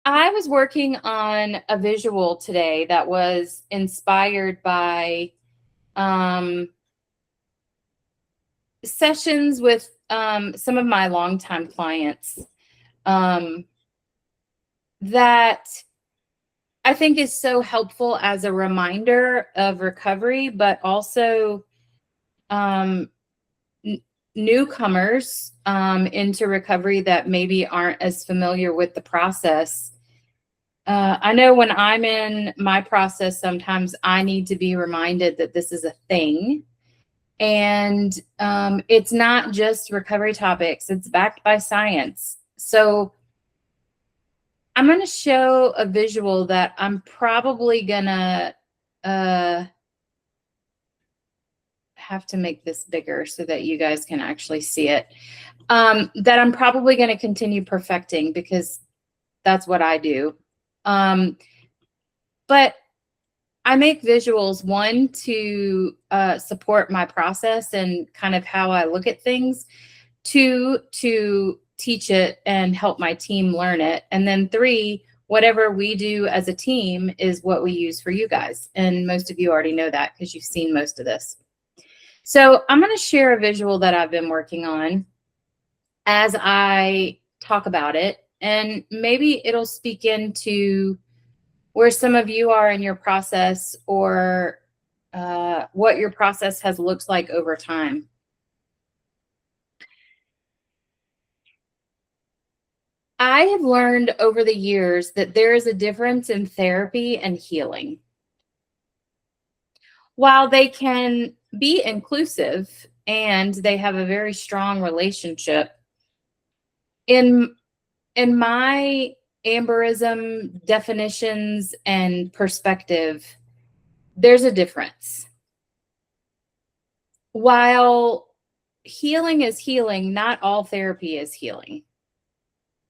I was working on a visual today that was inspired by sessions with some of my longtime clients that I think is so helpful as a reminder of recovery, but also newcomers into recovery that maybe aren't as familiar with the process. I know when I'm in my process, sometimes I need to be reminded that this is a thing. And it's not just recovery topics, it's backed by science. So I'm going to show a visual that I'm probably going to have to make this bigger so that you guys can actually see it. That I'm probably going to continue perfecting because that's what I do. But I make visuals, one, to support my process and kind of how I look at things, two, to teach it and help my team learn it, and then three, whatever we do as a team is what we use for you guys. And most of you already know that because you've seen most of this. So I'm going to share a visual that I've been working on as I talk about it, and maybe it'll speak into where some of you are in your process, or what your process has looked like over time. I have learned over the years that there is a difference in therapy and healing. While they can be inclusive and they have a very strong relationship, in my Amberism definitions and perspective, there's a difference. While healing is healing, not all therapy is healing.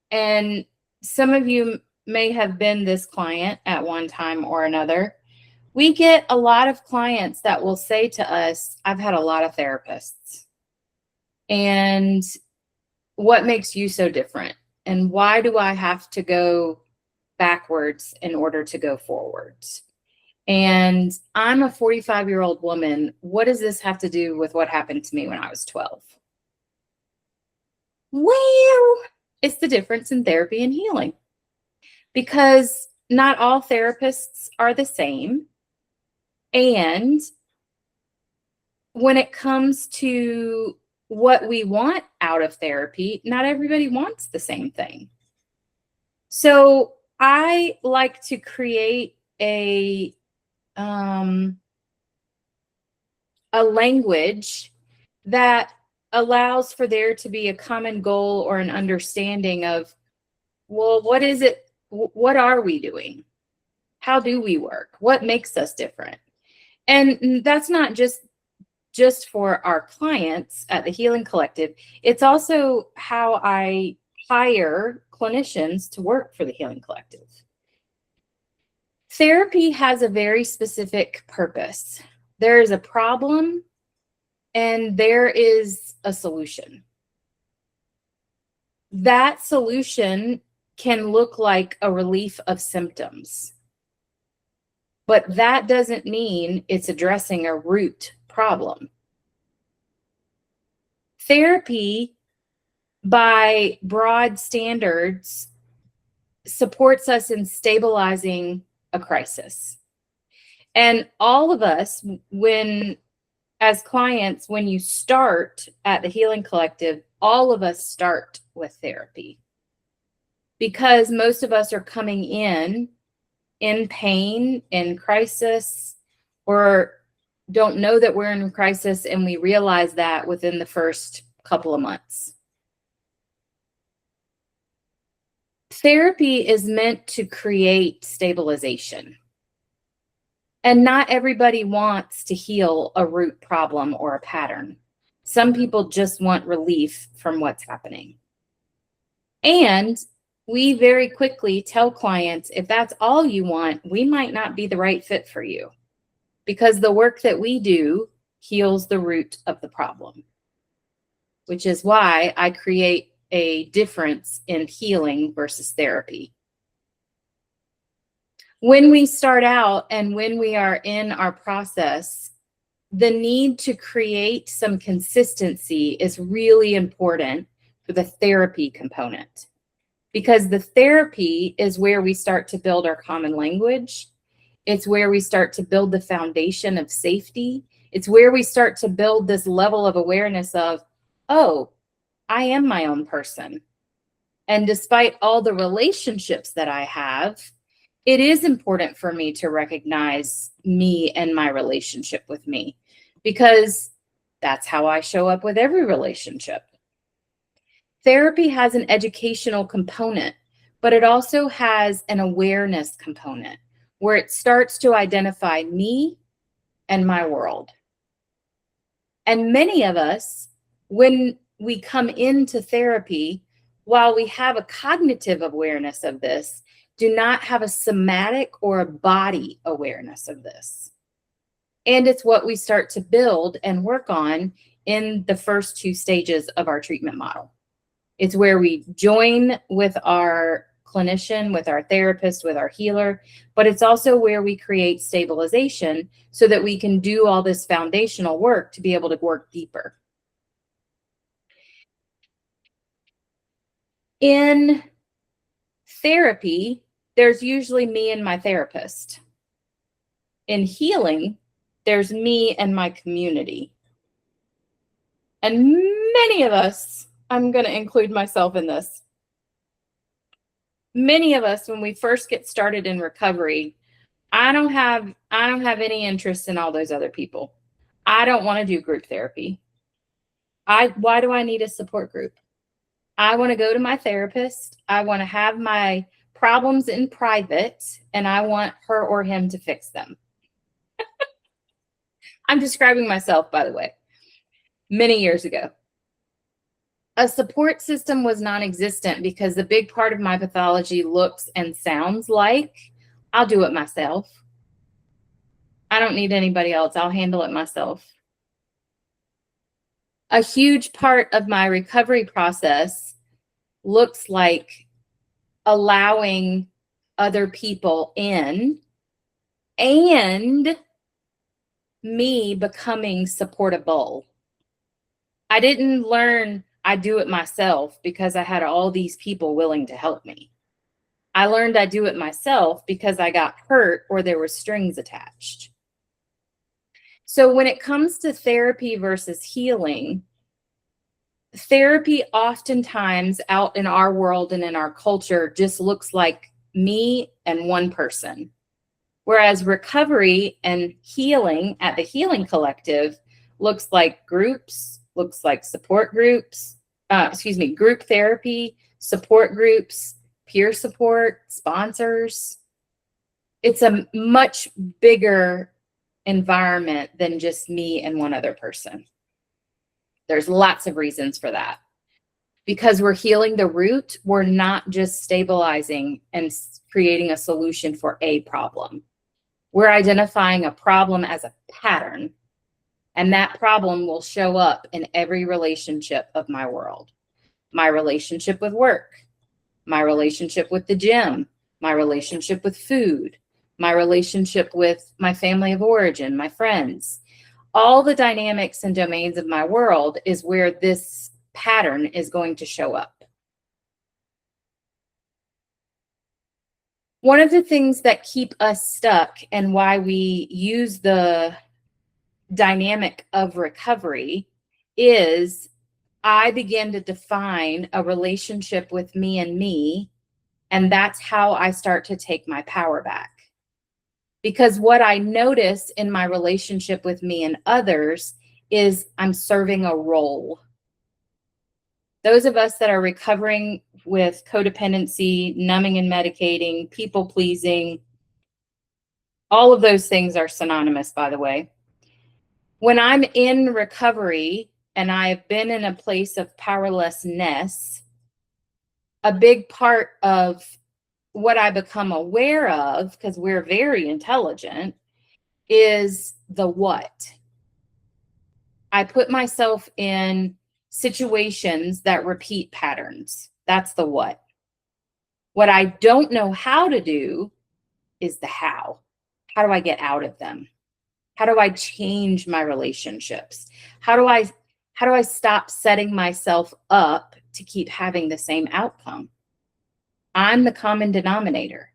And some of you may have been this client at one time or another. We get a lot of clients that will say to us, I've had a lot of therapists. And what makes you so different? And why do I have to go backwards in order to go forwards? And I'm a 45-year-old woman. What does this have to do with what happened to me when I was 12? Well, it's the difference in therapy and healing. Because not all therapists are the same. And when it comes to what we want out of therapy, not everybody wants the same thing. So I like to create a language that allows for there to be a common goal or an understanding of, well, what is it? What are we doing? How do we work? What makes us different? And that's not just for our clients at the Healing Collective. It's also how I hire clinicians to work for the Healing Collective. Therapy has a very specific purpose. There is a problem and there is a solution. That solution can look like a relief of symptoms, but that doesn't mean it's addressing a root problem. Therapy, by broad standards, supports us in stabilizing a crisis. And all of us, as clients, when you start at the Healing Collective, all of us start with therapy. Because most of us are coming in pain, in crisis, or don't know that we're in crisis, and we realize that within the first couple of months. Therapy is meant to create stabilization. And not everybody wants to heal a root problem or a pattern. Some people just want relief from what's happening. And we very quickly tell clients, if that's all you want, we might not be the right fit for you, because the work that we do heals the root of the problem, which is why I create a difference in healing versus therapy. When we start out and when we are in our process, the need to create some consistency is really important for the therapy component, because the therapy is where we start to build our common language. It's where we start to build the foundation of safety. It's where we start to build this level of awareness of, oh, I am my own person. And despite all the relationships that I have, it is important for me to recognize me and my relationship with me, because that's how I show up with every relationship. Therapy has an educational component, but it also has an awareness component where it starts to identify me and my world. And many of us, when we come into therapy, while we have a cognitive awareness of this, do not have a somatic or a body awareness of this. And it's what we start to build and work on in the first 2 stages of our treatment model. It's where we join with our clinician, with our therapist, with our healer, but it's also where we create stabilization so that we can do all this foundational work to be able to work deeper. In therapy, there's usually me and my therapist. In healing, there's me and my community. And many of us, I'm going to include myself in this. Many of us, when we first get started in recovery, I don't have any interest in all those other people. I don't want to do group therapy. Why do I need a support group? I want to go to my therapist. I want to have my problems in private, and I want her or him to fix them. I'm describing myself, by the way, many years ago. A support system was non-existent because the big part of my pathology looks and sounds like I'll do it myself. I don't need anybody else. I'll handle it myself. A huge part of my recovery process looks like allowing other people in and me becoming supportable. I didn't learn I do it myself because I had all these people willing to help me. I learned I do it myself because I got hurt or there were strings attached. So when it comes to therapy versus healing, therapy oftentimes out in our world and in our culture just looks like me and one person. Whereas recovery and healing at the Healing Collective looks like groups, looks like support groups, group therapy, support groups, peer support, sponsors. It's a much bigger environment than just me and one other person. There's lots of reasons for that. Because we're healing the root, we're not just stabilizing and creating a solution for a problem. We're identifying a problem as a pattern, and that problem will show up in every relationship of my world. My relationship with work, my relationship with the gym, my relationship with food, my relationship with my family of origin, my friends. All the dynamics and domains of my world is where this pattern is going to show up. One of the things that keep us stuck and why we use the dynamic of recovery is I begin to define a relationship with me and me, and that's how I start to take my power back. Because what I notice in my relationship with me and others is I'm serving a role. Those of us that are recovering with codependency, numbing and medicating, people pleasing, all of those things are synonymous, by the way. When I'm in recovery and I've been in a place of powerlessness, a big part of what I become aware of, because we're very intelligent, is the what. I put myself in situations that repeat patterns. That's the what. What I don't know how to do is the how. How do I get out of them? How do I change my relationships? How do I stop setting myself up to keep having the same outcome? I'm the common denominator.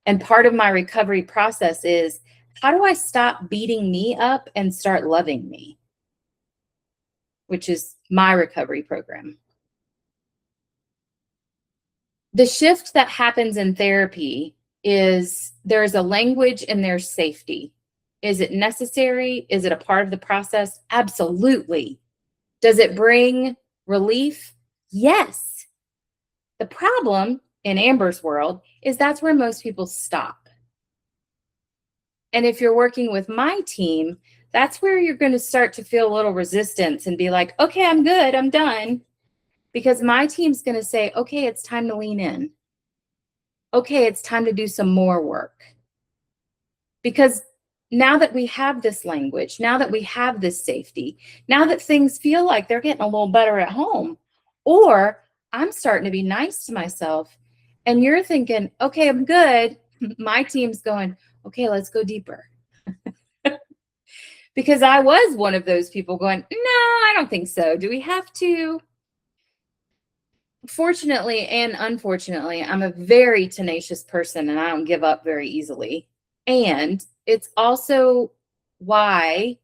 And part of my recovery process is, how do I stop beating me up and start loving me? Which is my recovery program. The shift that happens in therapy is there's a language and there's safety. Is it necessary? Is it a part of the process? Absolutely. Does it bring relief? Yes. The problem in Amber's world is that's where most people stop. And if you're working with my team, that's where you're going to start to feel a little resistance and be like, okay, I'm good, I'm done. Because my team's going to say, okay, it's time to lean in. Okay, it's time to do some more work. Because now that we have this language, now that we have this safety, now that things feel like they're getting a little better at home, or I'm starting to be nice to myself, and you're thinking, okay, I'm good. My team's going, okay, let's go deeper. Because I was one of those people going, no, I don't think so. Do we have to? Fortunately and unfortunately, I'm a very tenacious person and I don't give up very easily. And it's also why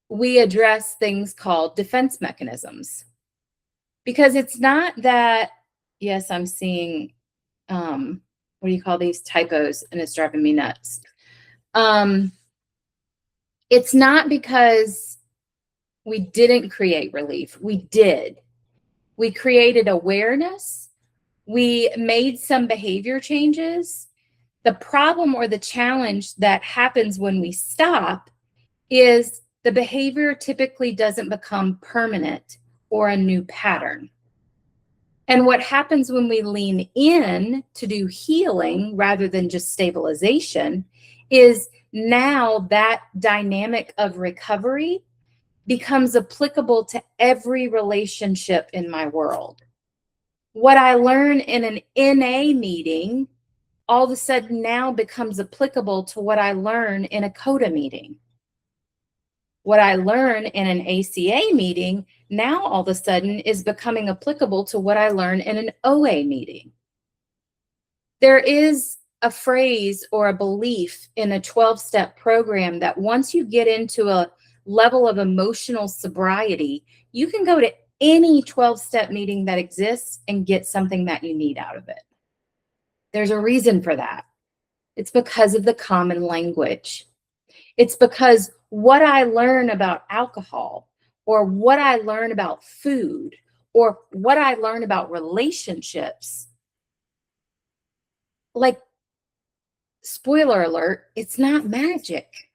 we address things called defense mechanisms. Because it's not that, yes, I'm seeing, what do you call these, typos, and it's driving me nuts. It's not because we didn't create relief. We did. We created awareness. We made some behavior changes. The problem or the challenge that happens when we stop is the behavior typically doesn't become permanent or a new pattern. And what happens when we lean in to do healing rather than just stabilization is now that dynamic of recovery becomes applicable to every relationship in my world. What I learn in an NA meeting all of a sudden now becomes applicable to what I learn in a CODA meeting. What I learn in an ACA meeting now all of a sudden is becoming applicable to what I learn in an OA meeting. There is a phrase or a belief in a 12-step program that once you get into a level of emotional sobriety, you can go to any 12-step meeting that exists and get something that you need out of it. There's a reason for that. It's because of the common language. It's because what I learn about alcohol, or what I learn about food, or what I learn about relationships, like, spoiler alert, it's not magic.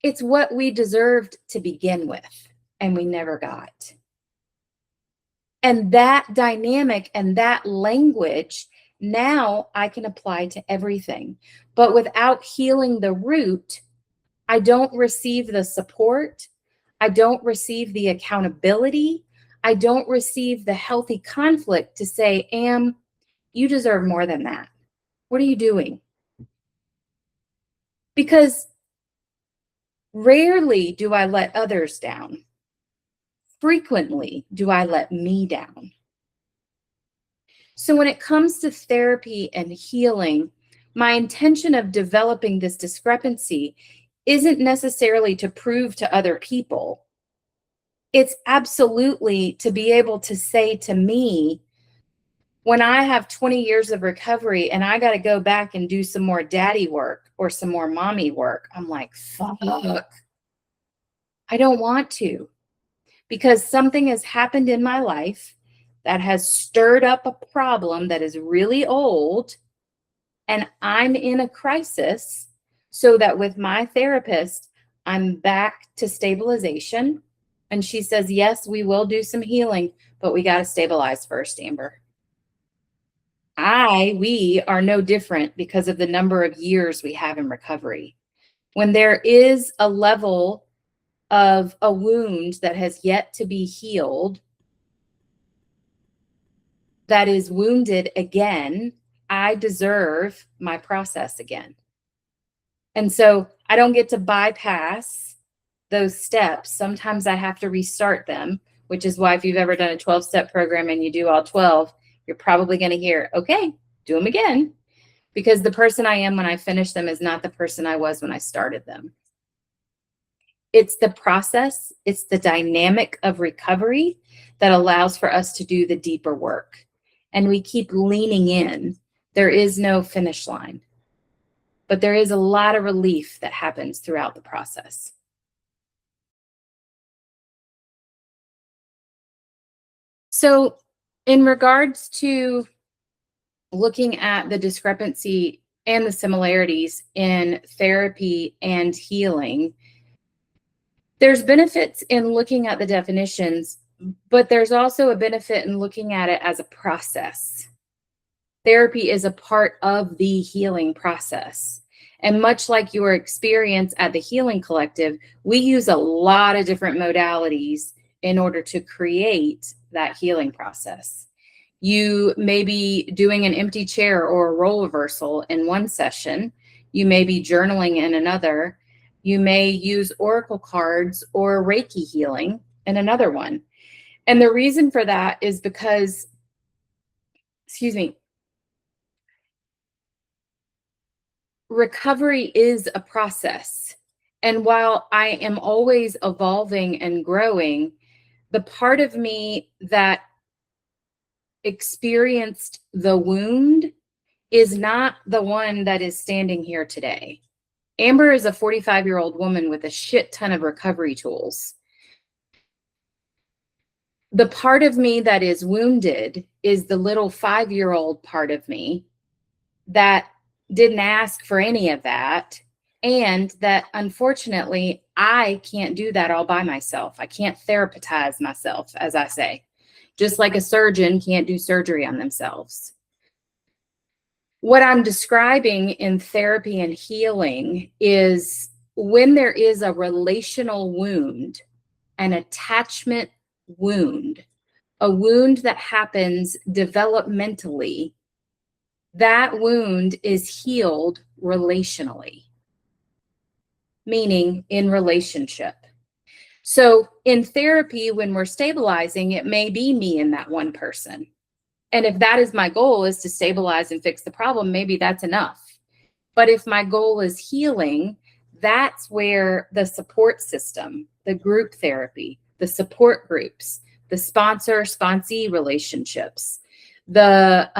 It's what we deserved to begin with, and we never got. And that dynamic and that language, now I can apply to everything. But without healing the root, I don't receive the support. I don't receive the accountability. I don't receive the healthy conflict to say, Am, you deserve more than that. What are you doing? Because rarely do I let others down. Frequently do I let me down. So when it comes to therapy and healing, my intention of developing this discrepancy isn't necessarily to prove to other people. It's absolutely to be able to say to me, when I have 20 years of recovery and I got to go back and do some more daddy work or some more mommy work, I'm like, fuck, I don't want to, because something has happened in my life that has stirred up a problem that is really old, and I'm in a crisis, so that with my therapist, I'm back to stabilization. And she says, yes, we will do some healing, but we got to stabilize first, Amber. We are no different because of the number of years we have in recovery. When there is a level of a wound that has yet to be healed, that is wounded again, I deserve my process again. And so I don't get to bypass those steps. Sometimes I have to restart them, which is why if you've ever done a 12-step program and you do all 12, you're probably going to hear, okay, do them again, because the person I am when I finish them is not the person I was when I started them. It's the process, it's the dynamic of recovery that allows for us to do the deeper work. And we keep leaning in. There is no finish line, but there is a lot of relief that happens throughout the process. So in regards to looking at the discrepancy and the similarities in therapy and healing, there's benefits in looking at the definitions, but there's also a benefit in looking at it as a process. Therapy is a part of the healing process. And much like your experience at the Healing Collective, we use a lot of different modalities in order to create that healing process. You may be doing an empty chair or a role reversal in one session. You may be journaling in another. You may use oracle cards or Reiki healing in another one. And the reason for that is because, recovery is a process. And while I am always evolving and growing, the part of me that experienced the wound is not the one that is standing here today. Amber is a 45-year-old woman with a shit ton of recovery tools. The part of me that is wounded is the little 5-year-old part of me that didn't ask for any of that, and that unfortunately I can't do that all by myself. I can't therapeutize myself, as I say, just like a surgeon can't do surgery on themselves. What I'm describing in therapy and healing is when there is a relational wound, an attachment wound, a wound that happens developmentally, that wound is healed relationally, meaning in relationship. So in therapy, when we're stabilizing, it may be me and that one person. And if that is my goal, is to stabilize and fix the problem, maybe that's enough. But if my goal is healing, that's where the support system, the group therapy, the support groups, the sponsor-sponsee relationships, the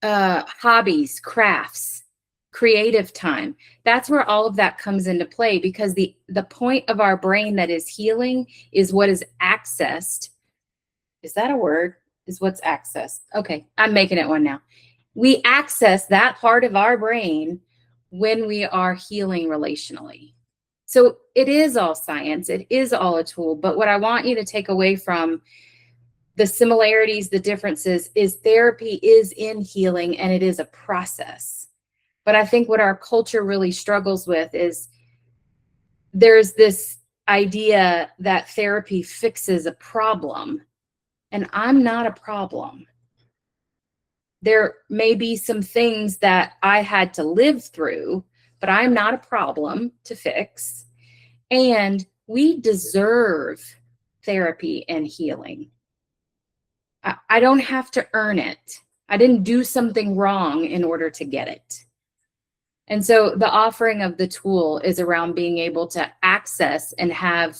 hobbies, crafts, creative time. That's where all of that comes into play, because the point of our brain that is healing is what is accessed. Is that a word? Is what's accessed? Okay, I'm making it one now. We access that part of our brain when we are healing relationally. So it is all science. It is all a tool. But what I want you to take away from the similarities, the differences, is therapy is in healing and it is a process. But I think what our culture really struggles with is there's this idea that therapy fixes a problem, and I'm not a problem. There may be some things that I had to live through, but I'm not a problem to fix. And we deserve therapy and healing. I don't have to earn it. I didn't do something wrong in order to get it. And so the offering of the tool is around being able to access and have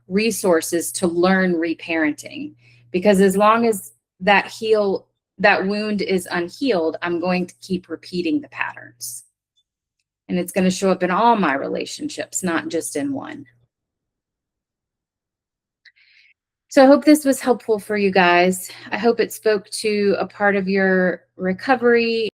resources to learn reparenting. Because as long as that wound is unhealed, I'm going to keep repeating the patterns. And it's going to show up in all my relationships, not just in one. So I hope this was helpful for you guys. I hope it spoke to a part of your recovery